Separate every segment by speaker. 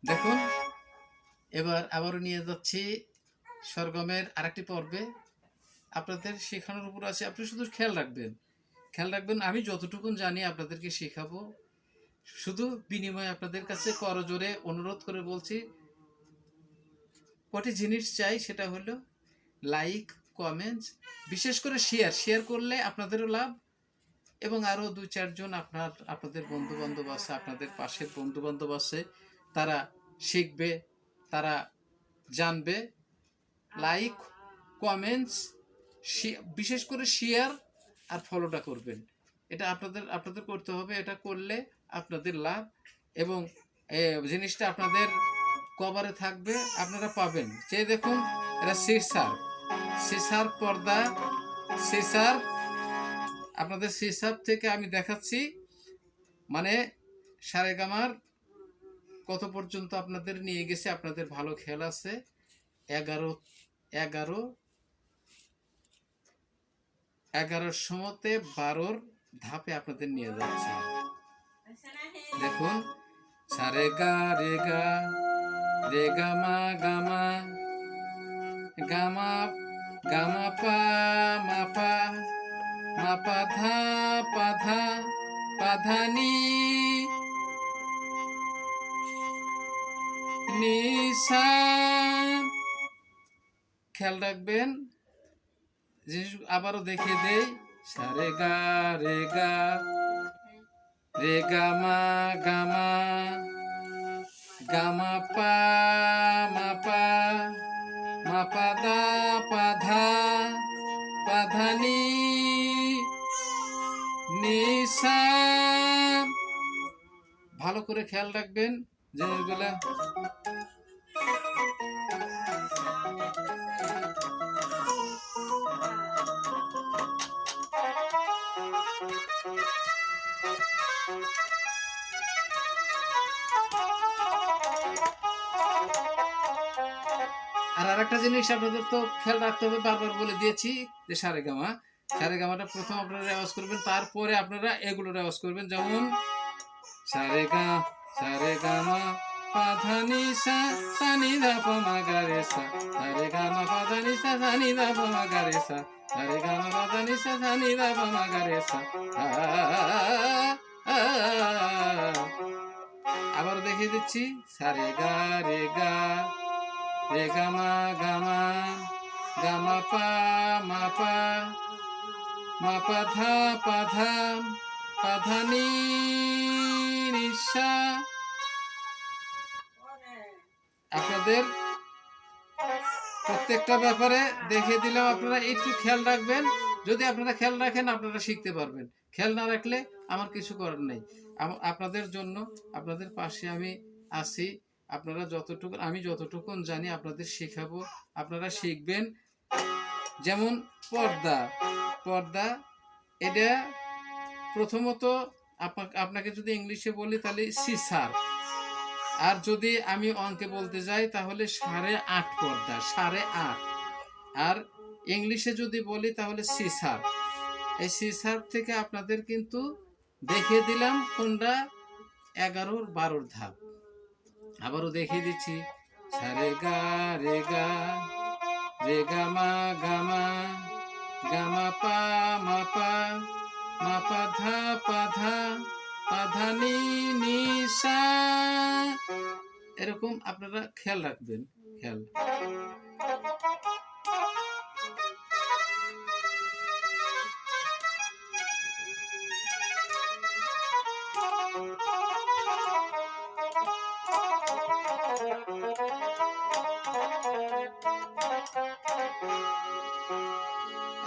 Speaker 1: দেখুন, এবার আবারও নিয়ে যাচ্ছি সরগমের আরেকটি পর্বে। আপনাদের শেখানোর উপর আছে, আপনি শুধু খেয়াল রাখবেন আমি যতটুকুন জানি আপনাদেরকে শেখাবো। শুধু বিনিময়ে আপনাদের কাছে করজোরে অনুরোধ করে বলছি, কটি জিনিস চাই, সেটা হলো লাইক, কমেন্টস, বিশেষ করে শেয়ার করলে আপনাদেরও লাভ, এবং আরও 2-4 জন আপনাদের বন্ধুবান্ধব আছে, আপনাদের পাশের বন্ধুবান্ধব আছে, তারা শিখবে, তারা জানবে। লাইক, কমেন্টস, বিশেষ করে শেয়ার আর ফলোটা করবেন। এটা আপনাদের করতে হবে। এটা করলে আপনাদের লাভ, এবং জিনিসটা আপনাদের কভারে থাকবে, আপনারা পাবেন। যে দেখুন, এটা সিসার পর্দা, সিসার। আপনাদের সিসার থেকে আমি দেখাচ্ছি, মানে সারেগামার কত পর্যন্ত আপনাদের নিয়ে গেছে, আপনাদের ভালো খেয়াল আছে। 11 সময়তে 12 ধাপে আপনাদের নিয়ে যাচ্ছে। দেখুন, সারে গা রে গা, রে গামা গামা, গামা গামা পা মা পা, মা পা ধা পা ধা, পা ধা নি সা। খেয়াল রাখবেন, জিনিস আবারও দেখিয়ে দেই। সারে গা রে গা, রে গামা গামা, গামা পা মা পা, মা পা দা পা ধা, পা ধা নি সা। ভালো করে খেয়াল রাখবেন জিনিসগুলা। আর আরেকটা জিনিস আপনাদের তো খেয়াল রাখতে হবে, বারবার বলে দিয়েছি যে সারেগামাটা প্রথম আপনারা রেওয়াজ করবেন, তারপরে আপনারা এগুলো রেওয়াজ করবেন। যেমন সারেগামা পাধানি সা, সানি ধা পা মা গা রে সা, সারেগামা পাধানি সা, সানি ধা পা মা গা রে সা, সারেগামা পাধানি সা, সানি ধা পা মা গা রে সা। আবার দেখিয়ে দিচ্ছি, সারে গা রে গা, রে গামা গামা, গামা পা মা পা, মা পা ধা পা ধা, পা ধা নি সা। আপনাদের প্রত্যেকটা ব্যাপারে দেখিয়ে দিলাম, আপনারা একটু খেয়াল রাখবেন। যদি আপনারা খেয়াল রাখেন, আপনারা শিখতে পারবেন। খেয়াল না রাখলে আমার কিছু করার নেই। আপনাদের জন্য, আপনাদের পাশে আমি আছি। আপনারা আমি যতটুকু জানি আপনাদের শেখাবো, আপনারা শিখবেন। যেমন পর্দা, এটা প্রথমত আপনাকে যদি ইংলিশে বলি তাহলে সিসার, আর যদি আমি অঙ্কে বলতে যাই তাহলে 8.5 পর্দা, 8.5। আর ইংলিশে যদি বলি তাহলে সিসার। এই সিসার থেকে আপনাদের কিন্তু দেখিয়ে দিলাম কোনটা 11-12 ধাপ। আবারও দেখিয়ে দিচ্ছি, সারে গা রে গা, রে গামা গামা, গামা পা মা পা, মা পা ধা পা ধা, পা ধা নি সা। এরকম আপনারা খেয়াল রাখবেন। খেয়াল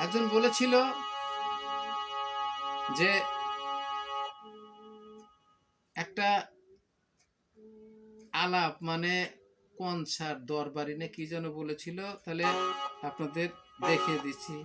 Speaker 1: একজন বলেছিল যে একটা আলাপ, মানে কনসার্ট, দরবারি না কি যেন বলেছিল, তাহলে আপনাদের দেখিয়ে দিচ্ছি।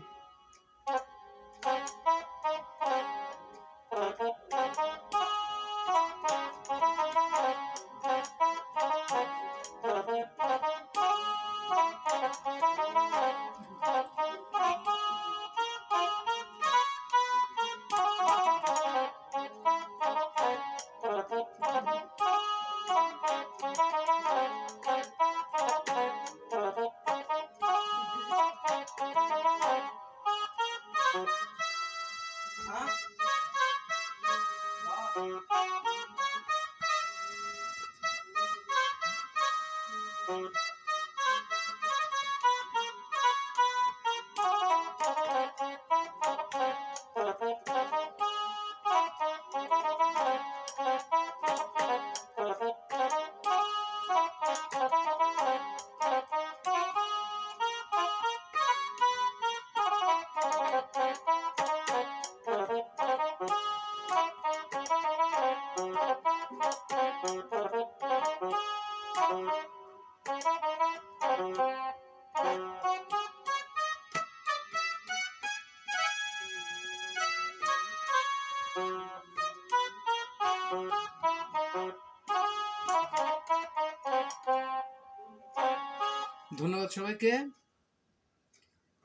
Speaker 1: ধন্যবাদ সবাইকে।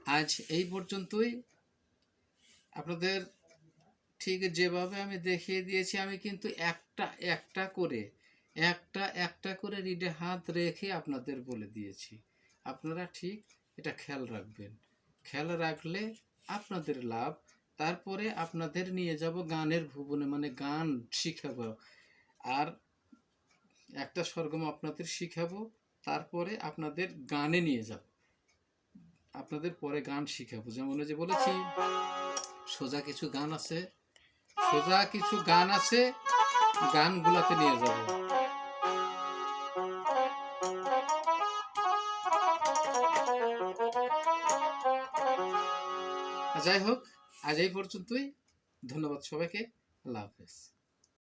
Speaker 1: আজ এই পর্যন্তই। আপনাদের ঠিক যেভাবে আমি দেখিয়ে দিয়েছি, আমি কিন্তু একটা একটা করে রিডে হাত রেখে আপনাদের বলে দিয়েছি। আপনারা ঠিক এটা খেয়াল রাখবেন। খেয়াল রাখলে আপনাদের লাভ। তারপরে আপনাদের নিয়ে যাব গানের ভুবনে, মানে গান শিখাবো। আর একটা সরগম আপনাদের শিখাবো, তারপরে আপনাদের গানে নিয়ে যাব। আপনাদের পরে গান শিখাবো। যেমন যে বলেছি, সোজা কিছু গান আছে, গানগুলাতে নিয়ে যাব। যাই হোক, আজ এই পর্যন্তই। ধন্যবাদ সবাইকে। আল্লাহ হাফেজ।